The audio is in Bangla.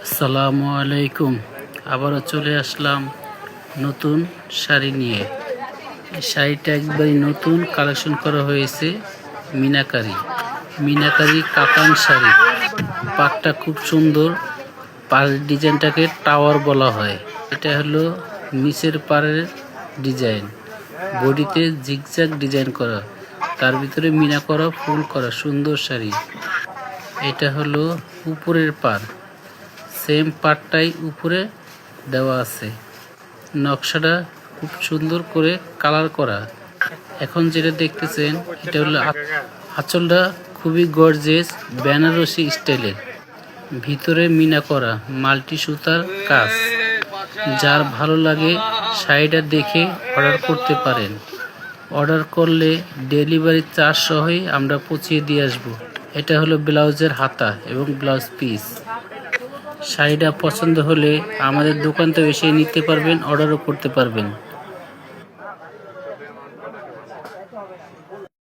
আসসালামু আলাইকুম। আবারও চলে আসলাম নতুন শাড়ি নিয়ে। এই শাড়িটা একবারই নতুন কালেকশন করা হয়েছে। মিনাকারি কাতান শাড়ি। পাটটা খুব সুন্দর। পাড়ের ডিজাইনটাকে টাওয়ার বলা হয়। এটা হলো নিচের পাড়ের ডিজাইন, বডিতে জিগজ্যাগ ডিজাইন করা, তার ভিতরে মিনা করা, ফুল করা সুন্দর শাড়ি। এটা হলো উপরের পাড়, সেম পার্টটাই উপরে দেওয়া আছে। নকশাটা খুব সুন্দর করে কালার করা। এখন যেটা দেখতেছেন এটা হলো আঁচলটা খুবই গর্জিয়াস বেনারসি স্টাইলের, ভিতরে মিনা করা মাল্টি সুতার কাজ। যার ভালো লাগে শাড়িটা দেখে অর্ডার করতে পারেন। অর্ডার করলে ডেলিভারি চার্জ সহই আমরা পৌঁছিয়ে দিয়ে আসবো। এটা হলো ব্লাউজের হাতা এবং ব্লাউজ পিস। শাড়িটা পছন্দ হলে আমাদের দোকানতে এসে নিতে পারবেন, অর্ডারও করতে পারবেন।